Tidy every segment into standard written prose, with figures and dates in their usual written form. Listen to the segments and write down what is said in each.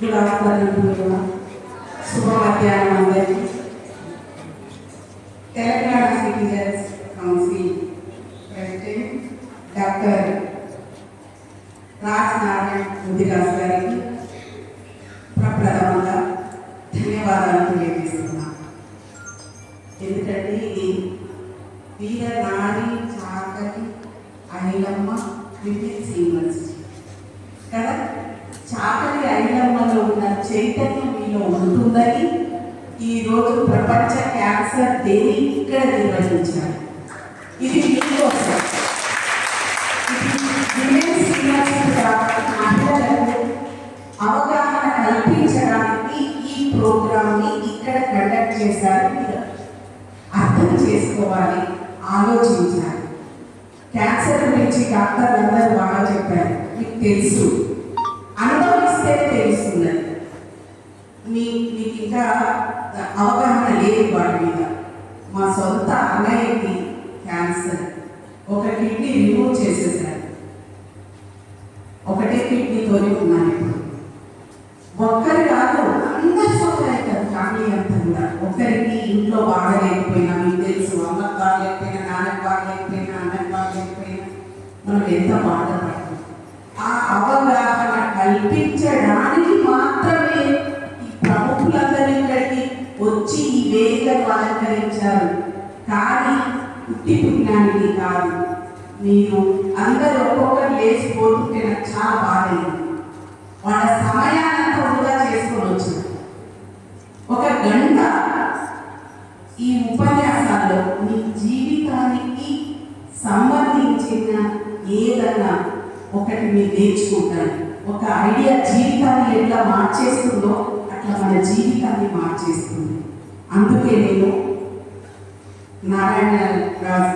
Good afternoon, శుభ మధ్యాహ్నం అందరికీ. Telangana citizens council president doctor Raj Narayana Mudiraj గారికి ప్రప్రథమంగా ధన్యవాదాలు తెలియజేస్తున్నాను. ఎందుకంటే ఇది వీర నాడి చాకలి ఐలమ్మ విమెన్స్ యూనివర్సిటీ కదా. చాకలి ఐలమ్మలో ఉన్న చైతన్యం మీలో ఉంటుందని ఈరోజు ప్రపంచ క్యాన్సర్ డేని ఇక్కడ నిర్వహించారు. ఇది మీకోసం, విమెన్స్ యూనివర్సిటీ కాబట్టి మహిళలకు అవగాహన కల్పించడానికి ఈ ప్రోగ్రామ్ని ఇక్కడ కండక్ట్ చేశారు. మీరు అర్థం చేసుకోవాలి, ఆలోచించాలి. క్యాన్సర్ గురించి డాక్టర్లు అందరూ బాగా చెప్పారు, మీకు తెలుసు, అనుభవిస్తే తెలుస్తుంది. మీకు ఇంకా అవగాహన లేదు వాటి మీద. మా సొంత అన్నయ్యకి క్యాన్సర్, ఒక కిడ్నీ రిమూవ్ చేసేసారు. ఒకటే కిడ్నీతోనే ఉన్నాను ఇప్పుడు. ఒక్కరు కాదు, అందరు సఫర్ అవుతారు, ఫ్యామిలీ అంతా కూడా. ఒక్కరికి ఇంట్లో బాగలేకపోయినా, మీకు తెలుసు, అమ్మకు బాగలేకపోయినా, నాన్నకు బాగలేకపోయినా, అన్నకు బాగలేకపోయినా మనం ఎంత బాధపడతాం. ఆ అవగాహన కల్పించడానికి మాత్రమే ఈ ప్రముఖులందరూ ఇక్కడికి వచ్చి ఈ వేదికను అలంకరించారు. కానీ పుట్టి పుట్టినానికి కాదు. మీరు అందరూ ఒక్కొక్కరు లేచిపోతుంటే నాకు చాలా బాధ అయింది. వాళ్ళ సమయానంతా వృధా చేసుకొని వచ్చారు. ఒక గంట ఈ ఉపన్యాసాల్లో మీ జీవితానికి సంబంధించిన ఏదన్నా ఒకటి మీరు నేర్చుకుంటారు. ఒక ఐడియా జీవితాన్ని ఎట్లా మార్చేస్తుందో అట్లా మన జీవితాన్ని మార్చేస్తుంది. అందుకే నేను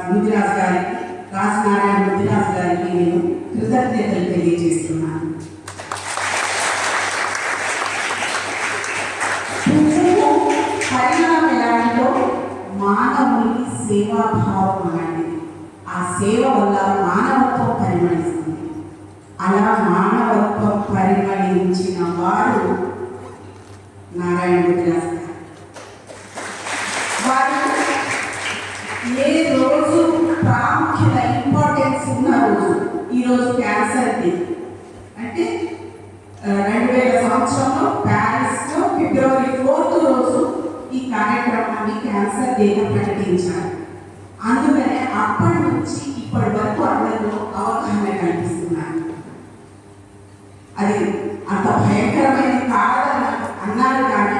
ముదిరాజ్ గారికి నేను కృతజ్ఞతలు తెలియజేస్తున్నాను. పరిణామం ఎలాంటిదో మానవునికి సేవాభావం అలాంటిది. ఆ సేవ వల్ల మానవత్వం పరిమళిస్తుంది. అలా మానవత్వం పరిమళించిన వారు నారాయణ ముదిరాజ్ గారు. వారు ఏ రోజు ప్రాముఖ్యత, ఇంపార్టెన్స్ ఉన్న రోజు ఈరోజు క్యాన్సర్కి అంటే 2000 సంవత్సరంలో ప్యారిస్లో ఫిబ్రవరి 4th రోజు ఈ కార్యక్రమాన్ని క్యాన్సర్ డేగా ప్రకటించారు. అందుకనే అప్పటి నుంచి ఇప్పటి వరకు అందరిలో అవగాహన కల్పిస్తున్నారు. అది అంత భయంకరమైన కాదని అన్నారు, కానీ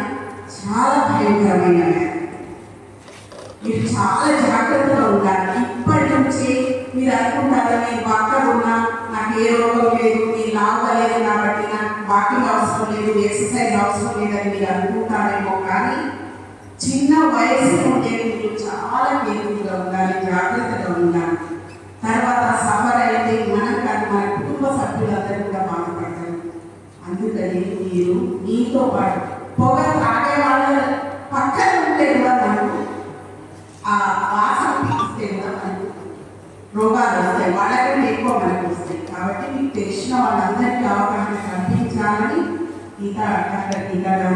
చాలా భయంకరమైన. మీరు చాలా జాగ్రత్తగా ఉండాలి. ఇప్పటి నుంచి మీరు అనుకుంటారు, నేను పక్కన ఉన్నా, నాకు ఏ రోగం లేదు, మీరు లాగలేదు కాబట్టి నాకు వాకింగ్ అవసరం లేదు, ఎక్సర్సైజ్ అవసరం లేదని మీరు అనుకుంటారేమో. కానీ చిన్న వయసు ఉంటే మీరు చాలా కేర్ఫుల్గా ఉండాలి, జాగ్రత్తగా ఉండాలి. తర్వాత సఫర్ అయితే మనం కానీ మన కుటుంబ సభ్యులందరూ కూడా బాధపడతారు. అందుకని మీరు మీతో పాటు పొగ తాగే వాళ్ళ పక్కన ఉంటే కూడా మనకు ఆ వాసన పీకిస్తే కూడా మనకు రోగాలు వస్తాయి, వాళ్ళకంటే ఎక్కువ మనకు వస్తాయి. కాబట్టి మీకు తెలిసిన వాళ్ళందరికీ అవగాహన కల్పించాలని డాక్టర్ గీతా గారు